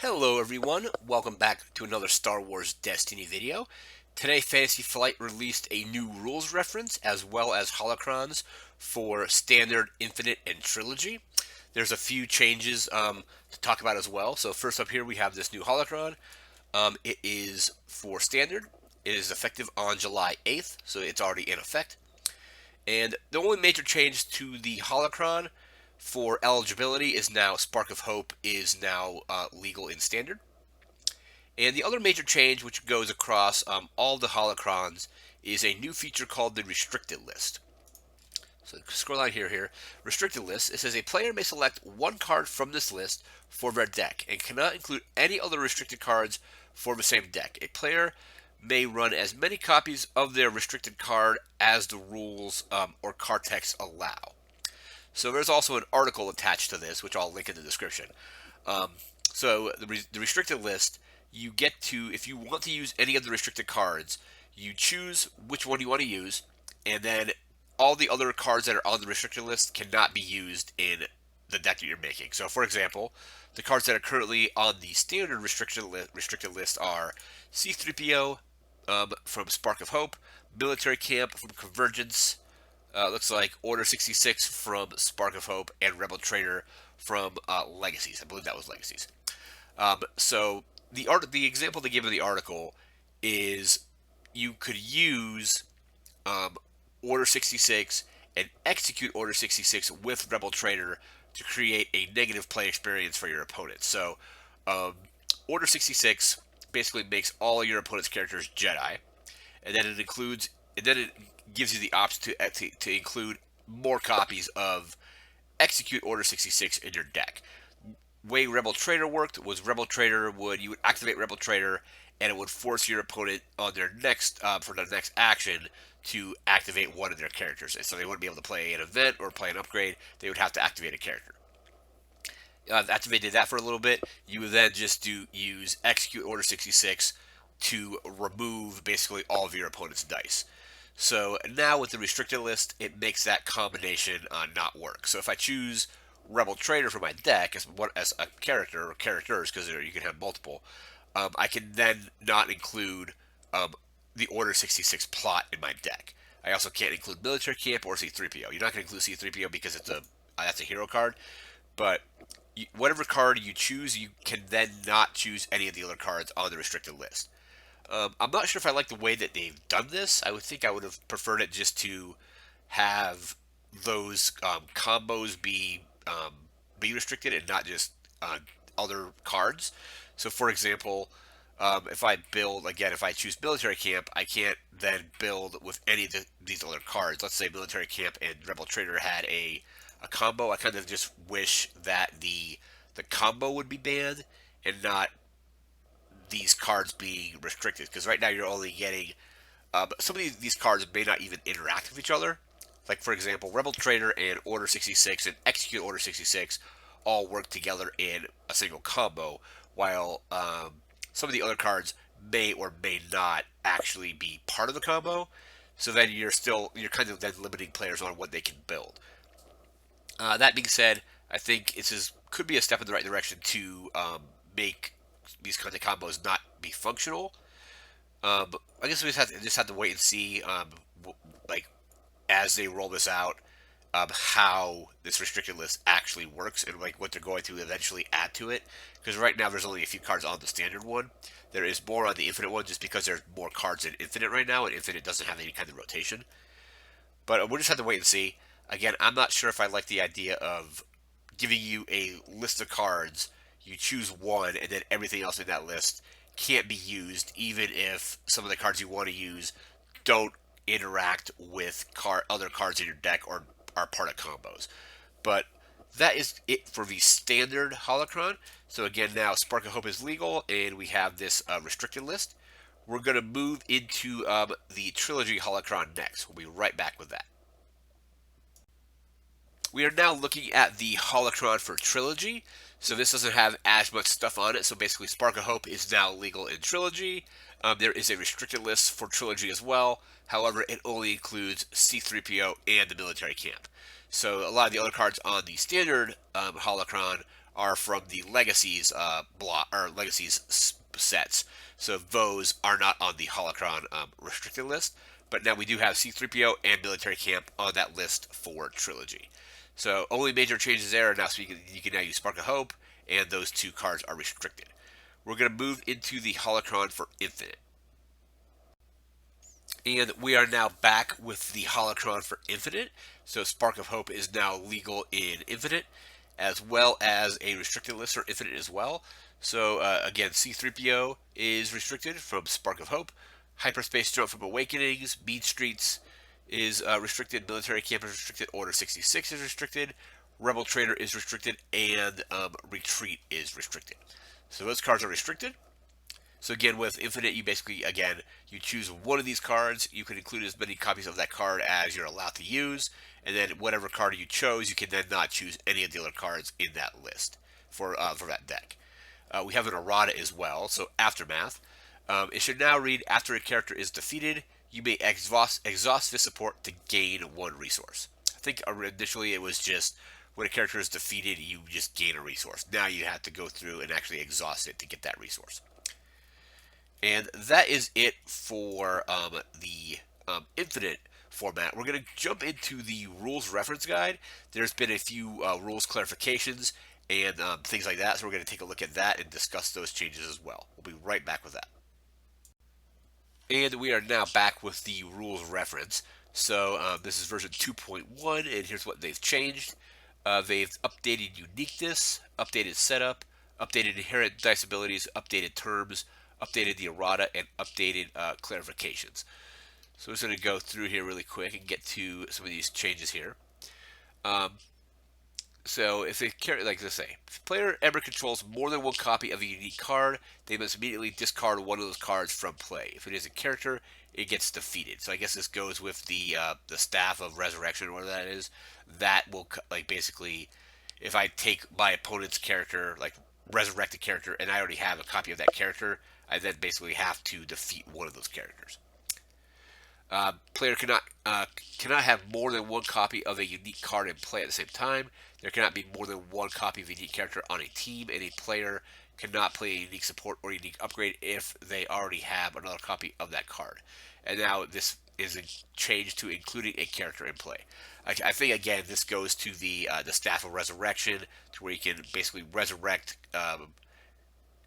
Hello everyone, welcome back to another Star Wars Destiny video. Today Fantasy Flight released a new rules reference as well as holocrons for Standard, Infinite, and Trilogy. There's a few changes to talk about as well. So first up here we have this new holocron. It is for Standard. It is effective on July 8th, so it's already in effect. And the only major change to the holocron for eligibility is now Spark of Hope is now legal in Standard. And the other major change, which goes across all the holocrons, is a new feature called the restricted list. So scroll down here. Restricted list. It says a player may select one card from this list for their deck and cannot include any other restricted cards for the same deck. A player may run as many copies of their restricted card as the rules or card text allow. So there's also an article attached to this, which I'll link in the description. Um, so the restricted list, you get to, if you want to use any of the restricted cards, you choose which one you want to use, and then all the other cards that are on the restricted list cannot be used in the deck that you're making. So, for example, the cards that are currently on the standard restricted list are C-3PO from Spark of Hope, Military Camp from Convergence, looks like Order 66 from Spark of Hope, and Rebel Trader from Legacies. I believe that was Legacies. So the example they give in the article is you could use um, Order 66 and execute Order 66 with Rebel Trader to create a negative play experience for your opponent. So um, Order 66 basically makes all your opponent's characters Jedi, and then it gives you the option to include more copies of execute Order 66 in your deck. Way Rebel Trader worked was you would activate Rebel Trader and it would force your opponent on their next for their next action to activate one of their characters. And so they wouldn't be able to play an event or play an upgrade. They would have to activate a character. After they did that for a little bit, you would then just use execute Order 66 to remove basically all of your opponent's dice. So now with the restricted list, it makes that combination not work. So if I choose Rebel Trader for my deck as a character or characters, because you can have multiple, I can then not include the Order 66 plot in my deck. I also can't include Military Camp or C-3PO. You're not going to include C-3PO because that's a hero card, but whatever card you choose, you can then not choose any of the other cards on the restricted list. I'm not sure if I like the way that they've done this. I would think I would have preferred it just to have those combos be restricted and not just other cards. So, for example, if I choose Military Camp, I can't then build with any of these other cards. Let's say Military Camp and Rebel Trader had a combo. I kind of just wish that the combo would be banned and not these cards being restricted, because right now you're only getting some of these cards may not even interact with each other. Like, for example, Rebel Trader and Order 66 and Execute Order 66 all work together in a single combo, while some of the other cards may or may not actually be part of the combo. So then you're kind of then limiting players on what they can build. That being said, I think could be a step in the right direction to make these kinds of combos not be functional. I guess we just have to wait and see, like as they roll this out, how this restricted list actually works and like what they're going to eventually add to it. Because right now there's only a few cards on the standard one. There is more on the infinite one just because there's more cards in infinite right now, and infinite doesn't have any kind of rotation. But we'll just have to wait and see. Again, I'm not sure if I like the idea of giving you a list of cards. You choose one, and then everything else in that list can't be used, even if some of the cards you want to use don't interact with other cards in your deck or are part of combos. But that is it for the standard holocron. So again, now Spark of Hope is legal, and we have this restricted list. We're going to move into the trilogy holocron next. We'll be right back with that. We are now looking at the holocron for trilogy. So this doesn't have as much stuff on it. So basically, Spark of Hope is now legal in trilogy. There is a restricted list for trilogy as well. However, it only includes C-3PO and the military camp. So a lot of the other cards on the standard holocron are from the Legacies block or Legacies sets. So those are not on the Holocron restricted list. But now we do have C-3PO and Military Camp on that list for Trilogy. So only major changes there are now, so you can now use Spark of Hope, and those two cards are restricted. We're going to move into the Holocron for Infinite. And we are now back with the Holocron for Infinite. So Spark of Hope is now legal in Infinite, as well as a restricted list for Infinite as well. So again, C-3PO is restricted from Spark of Hope. Hyperspace Jump from Awakenings, Mean Streets is restricted. Military Camp is restricted. Order 66 is restricted. Rebel Trader is restricted, and Retreat is restricted. So those cards are restricted. So again, with Infinite, you basically, again, you choose one of these cards. You can include as many copies of that card as you're allowed to use. And then whatever card you chose, you can then not choose any of the other cards in that list for that deck. We have an errata as well, so Aftermath. It should now read, after a character is defeated, you may exhaust this support to gain one resource. I think initially it was just when a character is defeated, you just gain a resource. Now you have to go through and actually exhaust it to get that resource. And that is it for the Infinite format. We're going to jump into the rules reference guide. There's been a few rules clarifications and things like that, so we're going to take a look at that and discuss those changes as well. We'll be right back with that. And we are now back with the rules reference. So this is version 2.1, and here's what they've changed. They've updated uniqueness, updated setup, updated inherent dice abilities, updated terms, updated the errata, and updated clarifications. So I'm just going to go through here really quick and get to some of these changes here. So if they carry, like I say, if a player ever controls more than one copy of a unique card, they must immediately discard one of those cards from play. If it is a character, it gets defeated. So I guess this goes with the Staff of Resurrection, or whatever that is. That will, like, basically, if I take my opponent's character, like resurrect a character, and I already have a copy of that character, I then basically have to defeat one of those characters. Player cannot have more than one copy of a unique card in play at the same time. There cannot be more than one copy of a unique character on a team, and a player cannot play a unique support or unique upgrade if they already have another copy of that card. And now this is changed to including a character in play. I think again this goes to the Staff of Resurrection, to where you can basically resurrect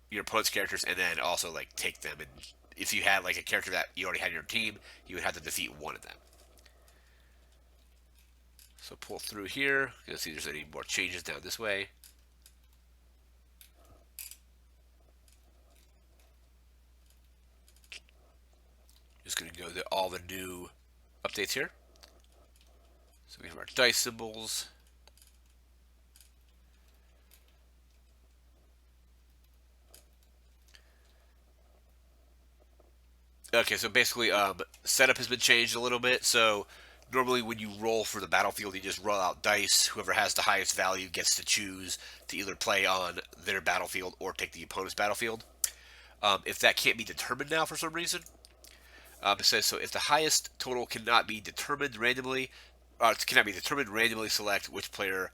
your opponent's characters and then also like take them. And if you had like a character that you already had in your team, you would have to defeat one of them. So pull through here. Let's see if there's any more changes down this way. Just going to go to all the new updates here. So we have our dice symbols. Okay, so basically setup has been changed a little bit. So normally when you roll for the battlefield, you just roll out dice. Whoever has the highest value gets to choose to either play on their battlefield or take the opponent's battlefield. If that can't be determined now for some reason, it says, so if the highest total cannot be determined randomly, select which player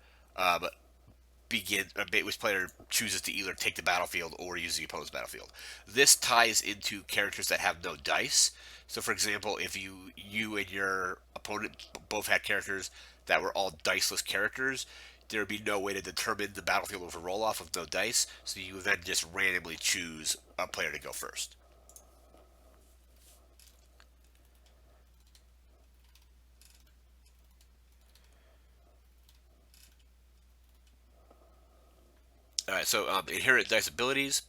which player chooses to either take the battlefield or use the opponent's battlefield. This ties into characters that have no dice. So, for example, if you and your opponent both had characters that were all diceless characters, there would be no way to determine the battlefield with a roll-off of no dice, so you would then just randomly choose a player to go first. Alright, so inherent dice abilities.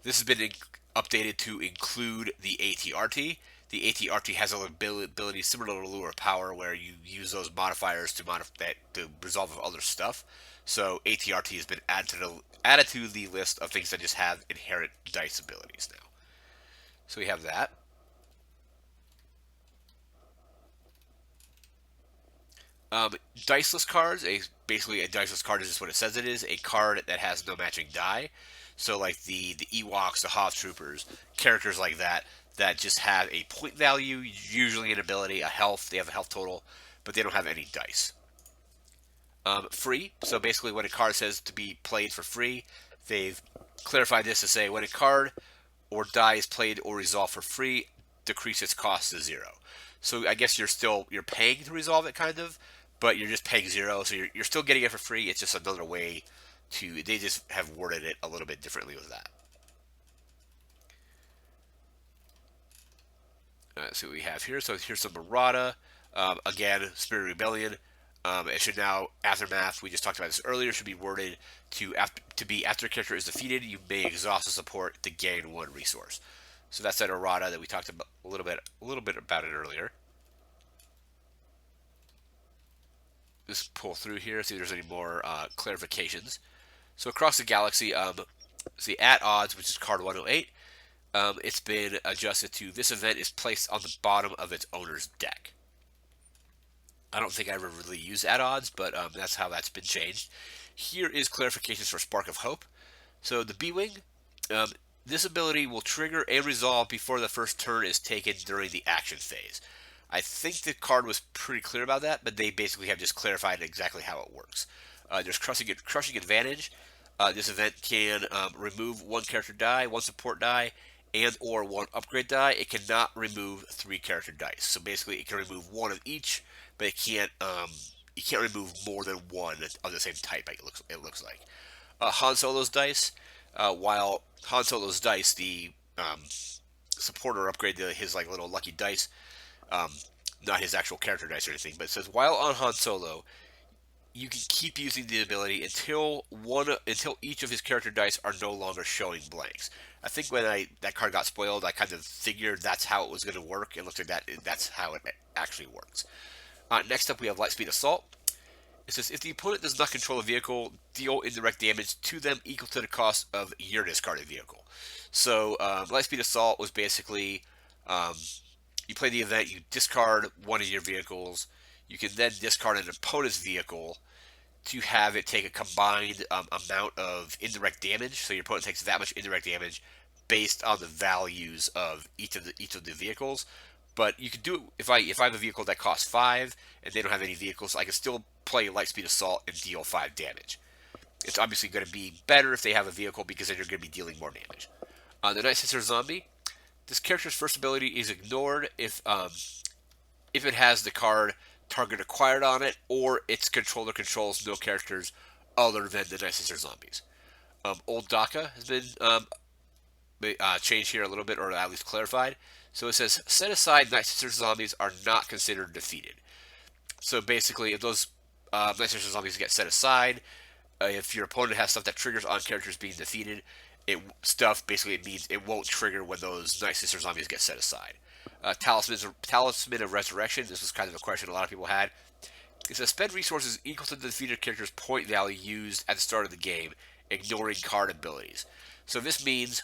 This has been updated to include the ATRT. The ATRT has an ability similar to Lure Power, where you use those modifiers to resolve other stuff. So ATRT has been added to the list of things that just have inherent dice abilities now. So we have that. Diceless cards, basically a diceless card is just what it says it is, a card that has no matching die. So like the Ewoks, the Hoth Troopers, characters like that just have a point value, usually an ability, a health, they have a health total, but they don't have any dice. free. So basically, when a card says to be played for free, they've clarified this to say when a card or die is played or resolved for free, decrease its cost to 0. So I guess you're paying to resolve it, kind of, but you're just paying 0. So you're still getting it for free. It's just another way to. They just have worded it a little bit differently with that. Let's see what we have here. So here's some Murata. Again, Spirit Rebellion. It should now, Aftermath, we just talked about this earlier, should be worded to be after a character is defeated, you may exhaust the support to gain 1 resource. So that's that errata that we talked about a little bit about it earlier. Just pull through here, see if there's any more clarifications. So across the galaxy, see at odds, which is card 108. It's been adjusted to this event is placed on the bottom of its owner's deck. I don't think I ever really used at odds, but that's how that's been changed. Here is clarifications for Spark of Hope. So the B-Wing, this ability will trigger and resolve before the first turn is taken during the action phase. I think the card was pretty clear about that, but they basically have just clarified exactly how it works. There's Crushing Advantage. This event can remove 1 character die, 1 support die, and or 1 upgrade die. It cannot remove 3 character dice. So basically, it can remove 1 of each, but it can't remove more than 1 of the same type. It looks like Han Solo's dice. While Han Solo's dice, the supporter upgrade to his like little lucky dice, not his actual character dice or anything. But it says while on Han Solo, you can keep using the ability until each of his character dice are no longer showing blanks. I think when that card got spoiled, I kind of figured that's how it was going to work. It looks like that's how it actually works. Next up, we have Lightspeed Assault. It says if the opponent does not control a vehicle, deal indirect damage to them equal to the cost of your discarded vehicle. So Lightspeed Assault was basically you play the event, you discard 1 of your vehicles. You can then discard an opponent's vehicle to have it take a combined amount of indirect damage. So your opponent takes that much indirect damage based on the values of each of the vehicles. But you can do it if I have a vehicle that costs 5 and they don't have any vehicles, I can still play Lightspeed Assault and deal 5 damage. It's obviously going to be better if they have a vehicle because then you're going to be dealing more damage. The Night Sister Zombie. This character's first ability is ignored if it has the card target acquired on it, or its controller controls no characters other than the Night Sister Zombies. Old DACA has been changed here a little bit, or at least clarified. So it says, set aside Night Sister Zombies are not considered defeated. So basically, if those Night Sister Zombies get set aside, if your opponent has stuff that triggers on characters being defeated, it means it won't trigger when those Night Sister Zombies get set aside. Talisman of Resurrection. This was kind of a question a lot of people had. It says spend resources equal to the defeated character's point value used at the start of the game, ignoring card abilities. So this means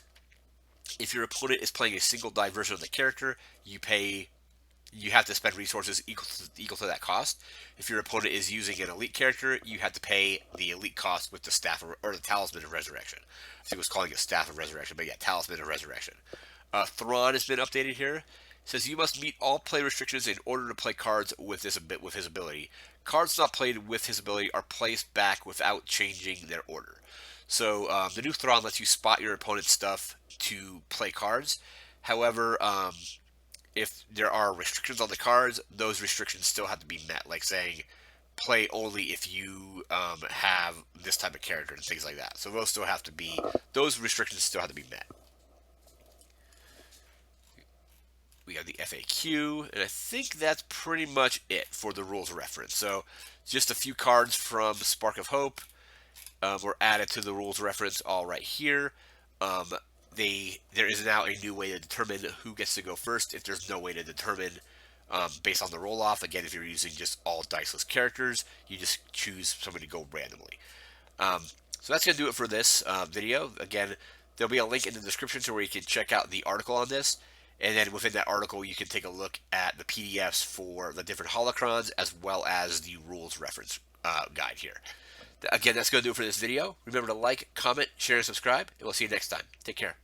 if your opponent is playing a single die version of the character, you have to spend resources equal to that cost. If your opponent is using an elite character, you have to pay the elite cost with the Staff or the Talisman of Resurrection. I think it was calling it Staff of Resurrection, but yeah, Talisman of Resurrection. Thrawn has been updated here. It says you must meet all play restrictions in order to play cards with his ability. Cards not played with his ability are placed back without changing their order. So the new Thrawn lets you spot your opponent's stuff to play cards. However, if there are restrictions on the cards, those restrictions still have to be met. Like saying, play only if you have this type of character and things like that. So those restrictions still have to be met. We have the FAQ, and I think that's pretty much it for the rules reference. So just a few cards from Spark of Hope were added to the rules reference all right here. There is now a new way to determine who gets to go first if there's no way to determine based on the roll-off. Again, if you're using just all diceless characters, you just choose somebody to go randomly. So that's going to do it for this video. Again, there'll be a link in the description to where you can check out the article on this. And then within that article, you can take a look at the PDFs for the different holocrons as well as the rules reference guide here. Again, that's going to do it for this video. Remember to like, comment, share, and subscribe, and we'll see you next time. Take care.